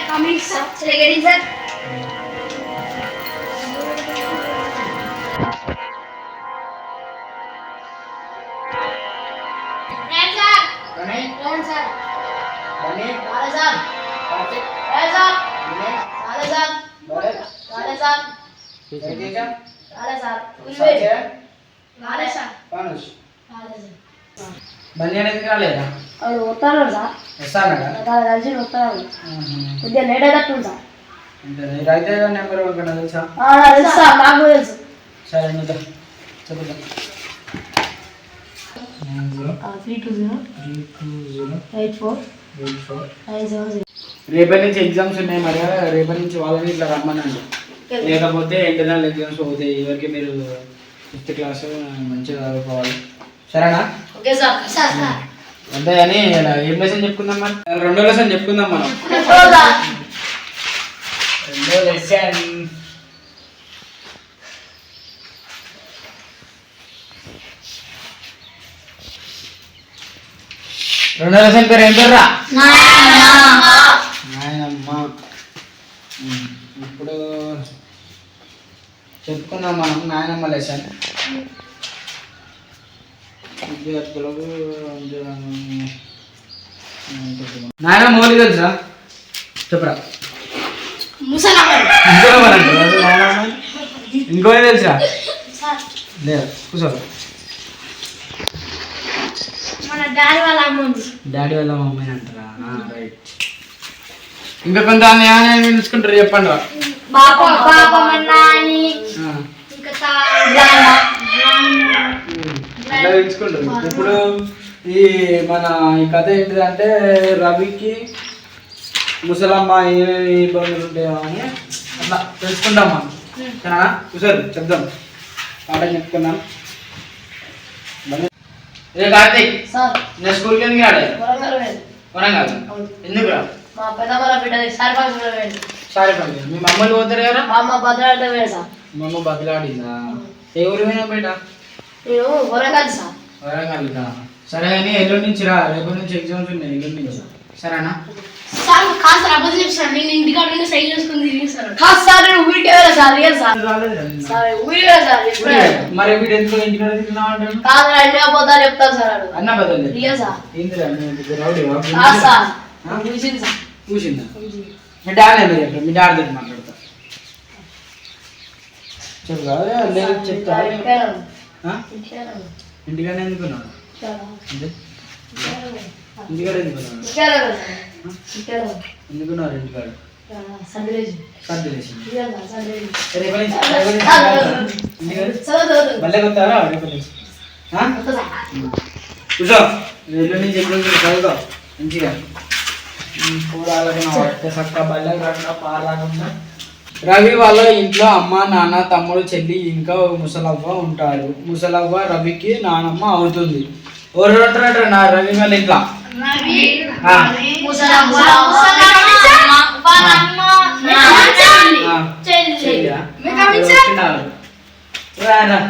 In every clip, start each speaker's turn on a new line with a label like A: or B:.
A: Coming, sir. Getting, sir.
B: Banyan ఎందుకు రాలేదా?
A: అది వస్తాను సార్.
B: వస్తాడా?
A: కలిసి వస్తాను. కొద్దిగా లేట్ అయినట్టు సార్.
B: రైతే నెంబర్ ఒకటి తెలుసా?
A: తెలుసా, నాకు తెలుసు.
B: సరే నువ్వు చెప్తా.
A: 3208484.
B: రేపటి నుంచి ఎగ్జామ్స్ ఉన్నాయి మరి, రేపటి నుంచి వాళ్ళని ఇట్లా రమ్మనండి, లేకపోతే ఇంటర్నల్ ఎగ్జామ్స్ అవుతాయి. ఇవరికి మీరు 5th క్లాస్ మంచిగా చదువుకోవాలి, సరేనా? అంతే అని ఏం లెసన్ చెప్పుకుందాం మరి? 2వ లెసన్ చెప్పుకుందాం మనం. 2వ లెసన్ పేరు ఏం పేర్రా? నాయనమ్మ. ఇప్పుడు చెప్పుకుందాం మనం నాయనమ్మ లెసన్. విద్యార్థులకు నాయనమ్మ మౌలి తెలుసా? చెప్పరా. ఇంకో తెలుసా? లేదు, కూర్చో.
A: డాడీ వాళ్ళ అమ్మ
B: మమ్మీని అంటారా? రైట్. ఇంకా కొంత తెలుసుకుంటారు, చెప్పండి. తెలుసుకుంటారు. ఇప్పుడు ఈ మన ఈ కథ ఏంటిదంటే, రవికి ముసలమ్మ ఏమేమి ఇబ్బందులు ఉంటాయో అని అట్లా తెలుసుకుంటాం మనం, సరేనా? కూర్చోరు, చెప్దాం. పాట చెప్పుకున్నాను. రే కార్తీక్, నేను స్కూల్కి ఎందుకు రాలేదు? వరంగల్. ఎందుకు రా? సారీ పండి. మీ మమ్మల్ని పోతారు కదా?
A: మా అమ్మ
B: బదిలాడిందా? ఏ ఊరు పోయినా బయట?
A: వరంగల్ సార్.
B: వరంగల్. సరే అని ఎల్లుండి నుంచి రా, రేపటి నుంచి ఎగ్జామ్స్ ఉన్నాయి, ఎల్లుండి నుంచి, సరేనా? మరి వీడు ఎందుకు ఇంటికాడ తిన్నావు
A: చెప్తాను సార్.
B: అన్న బదులు చూసిందా? మీ డాడీ చెప్పారు, మీ డాడీ దగ్గర మాట్లాడతా. చెప్తా ఇంటికాడ ఎందుకున్నాడు? ఇంటికాడ ఎందుకున్నారు? ఇంటికాడ మళ్ళీ కొత్తారా? కూర్చో. ఎల్లుండి నుంచి ఎప్పుడు చదువుతావు మంచిగా. రవి వాళ్ళ ఇంట్లో అమ్మ, నాన్న, తమ్ముడు, చెల్లి, ఇంకా ముసలవ్వ ఉంటారు. ముసలవ్వ రవికి నానమ్మ అవుతుంది. ఎవరు ఉంటారంట నా రవి వాళ్ళ ఇంట్లో?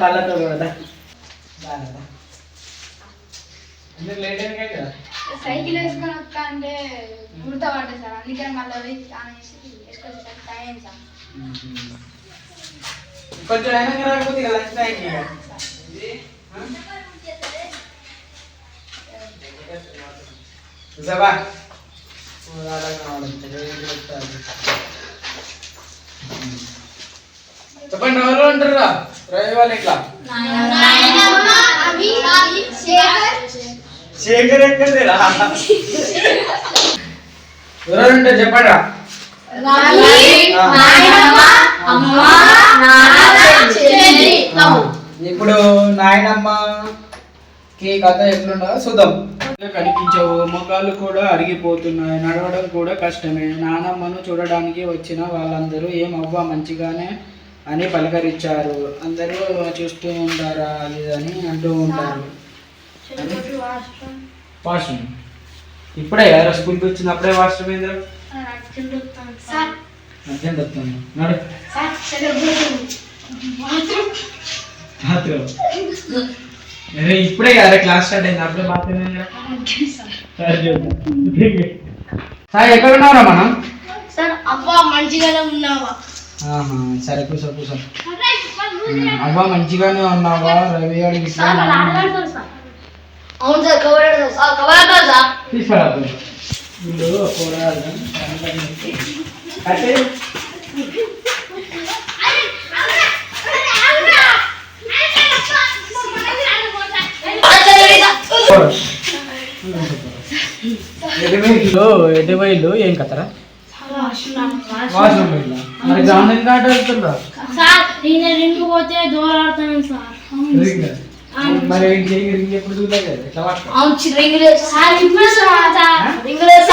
B: పళ్ళతో కూడా
C: సైకిల్ వేసుకొని వస్తా అంటే గుర్తుపడ్డా సార్, అందుకని మళ్ళీ వేసుకొని టైం సార్.
B: కొంచెం రాకపోతే చెప్పండి, ఎవరు అంటారా రవి వాళ్ళ ఇట్లా? శేఖర్ ఎక్కడరా? ఎవరంటే చెప్పండి రా. ఇప్పుడు నాయనమ్మకి కథ ఎట్లుండదో చూద్దాం. కనిపించవు, ముఖాలు కూడా అరిగిపోతున్నాయి, నడవడం కూడా కష్టమే. నానమ్మను చూడడానికి వచ్చిన వాళ్ళందరూ ఏమవ్వా మంచిగానే అని పలకరించారు. అందరూ చూస్తూ ఉంటారా అది అని అంటూ ఉంటారు. వాష్రూమ్ ఇప్పుడే కదా స్కూల్కి వచ్చినప్పుడే వాష్రూమ్ ఏంద్ర అర్జెంట్ వస్తుంది నడు బాత్రూమ్ ఇప్పుడే కదా క్లాస్ స్టార్ట్ అయింది అప్పుడే బాత్రూమ్ సార్ ఎక్కడ ఉన్నారా మనం
A: సార్ అబ్బా మంచిగానే ఉన్నావా
B: సరే కూర్చో కూర్చో అబ్బా మంచిగానే ఉన్నావా రవి గారికి
A: అవును సార్ కవర్ సార్
B: తీసుకురా వీళ్ళు పోరాడు ఎటువైలు ఏం కథరా వాష్రూమ్ వెళ్ళా మరి గాంధీ కాట వెళ్తుందా
A: సార్ నేను రింగ్ పోతే దూరాడుతాను సార్
B: మరి రింగ్ ఎప్పుడు చూడలేదు ఎట్లా
A: అవును రింగ్ లేదు సార్ ఇప్పుడు సార్ రింగ్ లేదు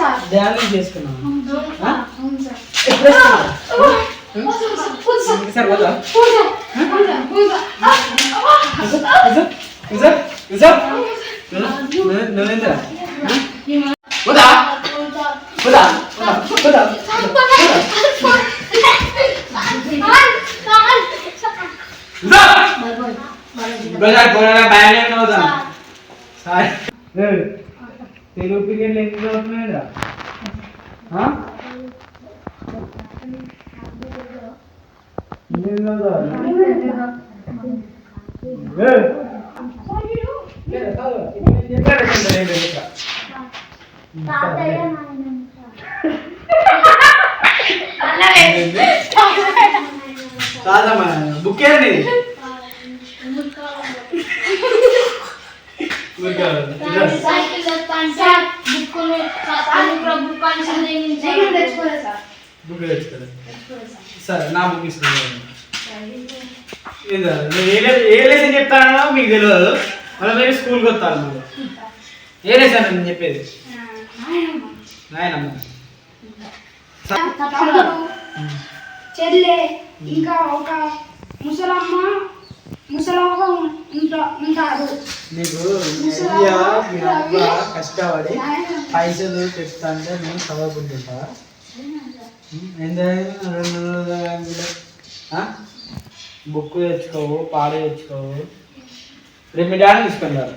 A: సార్
B: ధ్యానం చేసుకున్నాను సార్ వదా నువ్వేంద్రా వదా వదా వదా తెలుగు పీరియడ్లు ఎన్ని చదువుతున్నాయిరా కాదమ్మా బుక్ ఏంటి సరే నా బుక్ ఇస్తున్నాను ఏ లెసన్ చెప్తానో మీకు తెలియదు మళ్ళీ మీరు స్కూల్కి వస్తాను మళ్ళీ ఏ లెసన్ నేను చెప్పేది నాయనమ్మ
C: చెల్లె ఇంకా ఒక ముసలమ్మ ఉంటారు.
B: నీకు అయ్యా మీ అబ్బ కష్టపడి పైసలు తెస్తా అంటే నేను చదవకుంటుంటా బుక్ తెచ్చుకోవు పాలు తెచ్చుకోవు రేపు మీ డాడీ తీసుకెళ్ళారు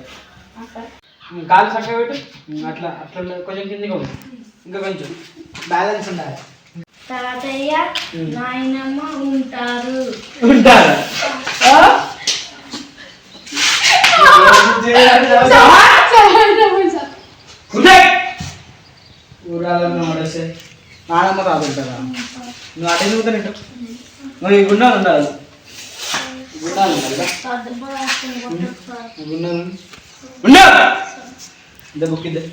B: కాలు చక్కగా పెట్టు అట్లా అట్లా కొంచెం కిందికి ఇంకా కొంచెం బ్యాలెన్స్ ఉండాలి
A: తాతయ్య నాయనమ్మ ఉంటారు
B: ఊరాలన్న పడేస్తే నానమ్మ తాగుంటారా నువ్వు అటే చూద్దానంట నువ్వు ఈ గుండాలు ఉండాలి గుండాలు గుండాలు ఉండా ఇంత బుక్ ఇద్దే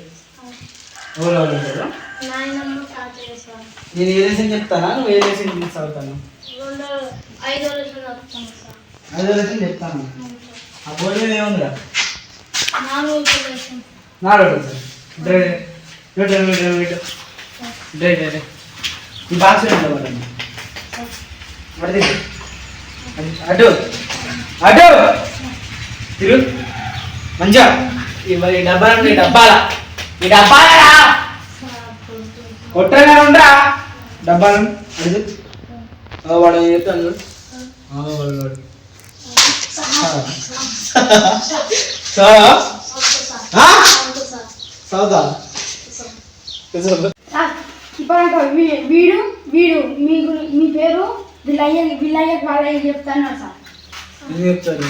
B: ఎవరు ఉంటారు నేను ఏ లెసన్ చెప్తానా నువ్వు ఏ లెసన్ చదువుతాను 5 లెసన్ చెప్తాను ఆ బోర్డు మీద ఏముందిరా 4 లెసన్ ఈ బాక్స్ అటు అటు తిరు మంచిగా ఈ డబ్బాలు ఈ డబ్బాలా కొట్టనే ఉండరా డబ్బాలను అడుగు వాడు చెప్తాను వాడు చదువుతా
C: వీడు మీ పేరు విల్లయ్య వాళ్ళయ్య చెప్తాను సార్
B: చెప్తారు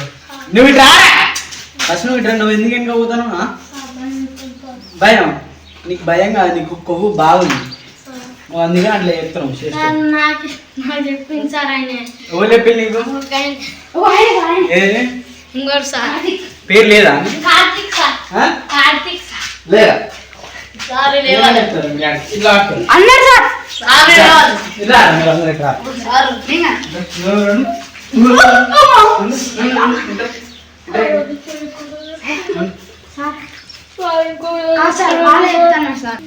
B: నువ్వు ఇట్రా ఫస్ట్ నువ్వు ఇట్రా నువ్వు ఎందుకు ఇంకా పోతాను భయం నీకు భయం కాదు నీకు కొవ్వు బాగుంది అందుకే అట్లా చెప్తున్నావు
A: చెప్పింది సార్ ఆయన
B: ఎవరు చెప్పింది నీకు
A: ఇంకోటి సార్
B: పేరు లేదా
A: కార్తీక్ సార్
B: లేదా
A: అన్నారు సార్
B: ఇలా మీరు అందరూ ఇక్కడ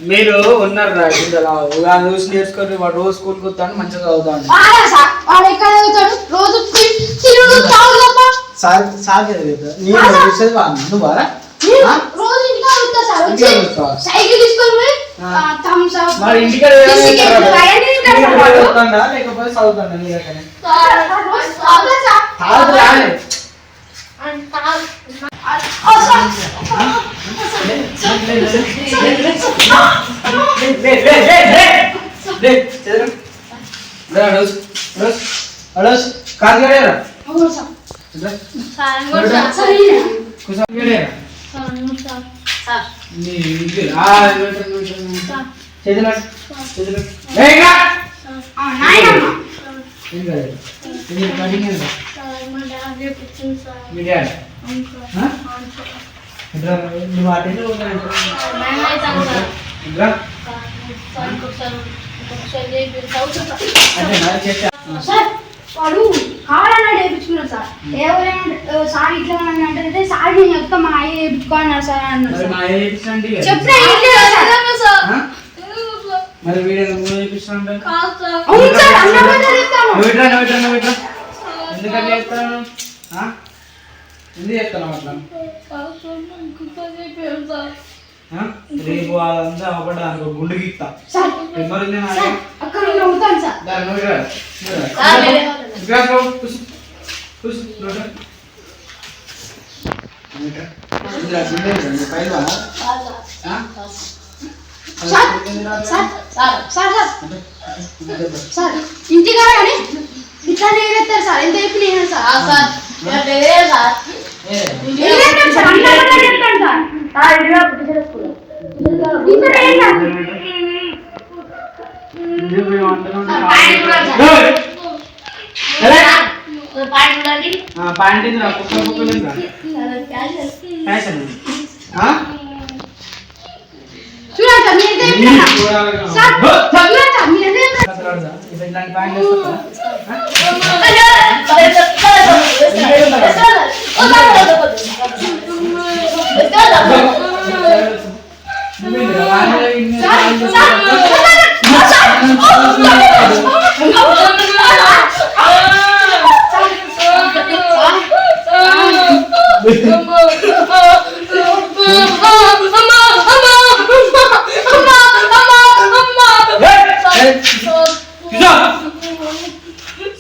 B: మీరు ఉన్నారు రా ఇందులో చూసి నేర్చుకొని వాడు రోజు స్కూల్కి వస్తాను మంచిగా చదువుతాను మరి ఇంటికి లేకపోతే చదువుతాను నీ దగ్గర నువ్వు అటెండ్
C: వాడు కావాలన్నా వేయించుకున్నాడు సార్ ఎవరైనా సార్ ఇట్లా అంటే సార్ నేను చెప్తా మా అయ్య వేయించుకోన్నారు సార్ అన్నారు
B: మరి వీడియో ఎందుకని చేస్తాను ఎందుకు చేస్తాను అట్లా రేపు అదంతా అవ్వడం అనుకో గుండు గీక్తా
C: ఇంటికా కానీ ఇట్లా నేర్పుతారు సార్ ఎంత చెప్పి నేను సార్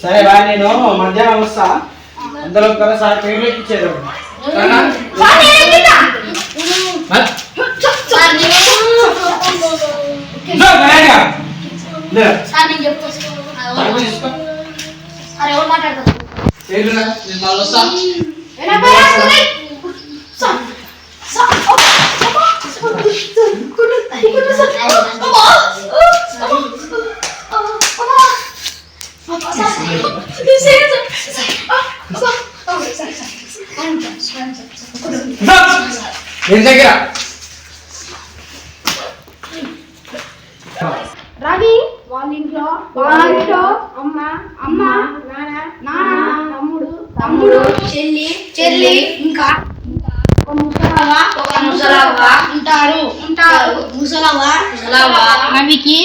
B: సరే బాయ్ నేను మధ్యాహ్నం వస్తా అందరం కదా సార్ పేరు ఇచ్చేది
C: రవి వాళ్ళ ఇంట్లో అమ్మ నాన్న తమ్ముడు చెల్లి ఇంకా ముసలవ్వ ఉంటారు ముసలవ్వ రవికి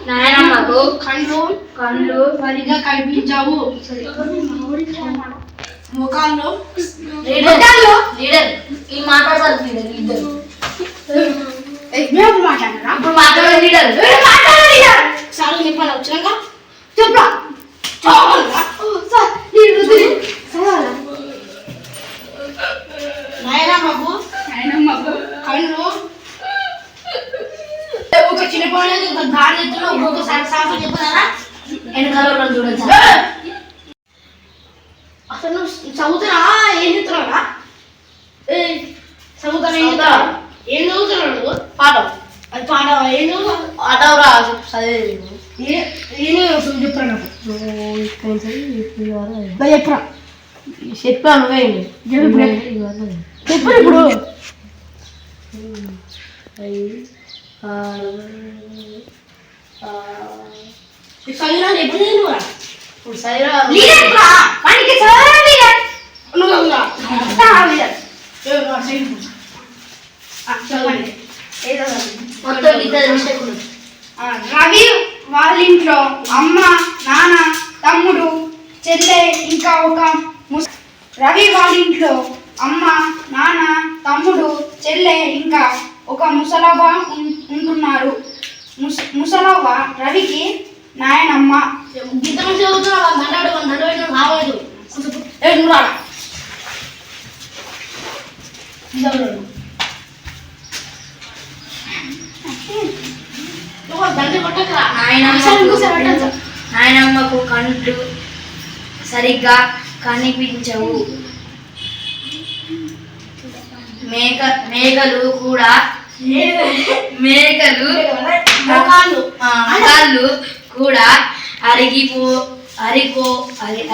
C: నాయనమ్మకు కళ్ళు సరిగా కనిపించవు ముఖాల్లో సార్ చెప్పాలి వచ్చినాక చెప్పా నాయనమ్మకు కళ్ళు ఒక చిన్న పని ఒక దారి ఎత్తులో ఒక్కొక్కసారి సాగు చెప్పదా వెనకాల చూడండి అసలు నువ్వు చదువుతున్నా ఏం చెప్తున్నావురా చదువుతాను ఏం చదువుతున్నావు నువ్వు పాఠం అది పాఠం ఏం చదువు
A: ఆటవరా చదివేది
C: చెప్తాను చెప్పరా
A: చెప్పాను
C: చెప్పు ఇప్పుడు చదివినా ఎప్పుడు నువ్వు
A: ఇప్పుడు సైరా
C: నువ్వు చెప్పండి
A: మొత్తం ఇద్దరు మిస్టేక్
C: రవి వాళ్ళ ఇంట్లో అమ్మ నాన్న తమ్ముడు చెల్లె ఇంకా ఒక రవి వాళ్ళ ఇంట్లో అమ్మ నాన్న తమ్ముడు చెల్లె ఇంకా ఒక ముసలవ్వ ఉంటున్నారు. ముసలవ్వ రవికి నాయనమ్మ.
A: ఇద్దరు చదువుతున్నా రాలేదు
D: నాయనమ్మకు కంట్లు సరిగ్గా కనిపించవు. మేకలు కూడా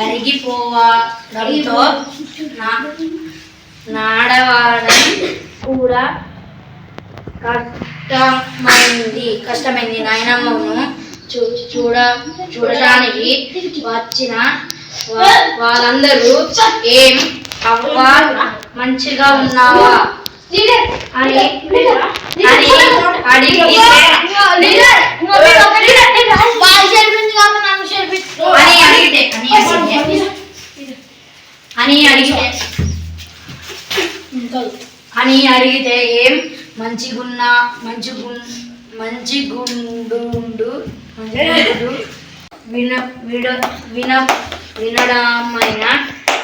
D: అరిగిపోవడంతో నాడవడం కూడా కష్టమైంది. నాయనమ్మను చూడటానికి వచ్చిన వాళ్ళందరూ ఏం అవ్వా మంచిగా ఉన్నావా అని అడిగితే ఏం మంచిగుండు వినడమైన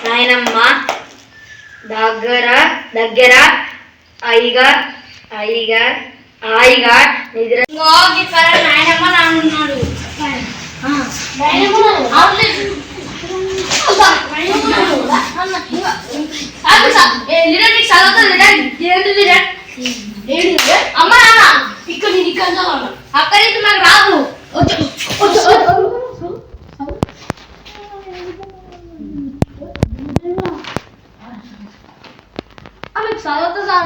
D: నాయనమ్మ దగ్గర హాయిగా నిద్ర. నాయనమ్మ నాన్నున్నాడు.
A: అమ్మ నాన్న ఇక్కడ అక్కడ మాకు రాదు చదువుతా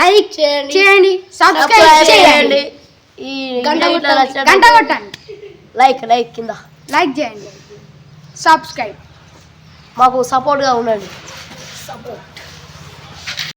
C: లైక్ చేయండి సబ్స్క్రైబ్ చేయండి గంట కొట్టండి
A: లైక్ కింద
C: లైక్ చేయండి సబ్స్క్రైబ్
A: మాకు సపోర్ట్గా ఉండండి.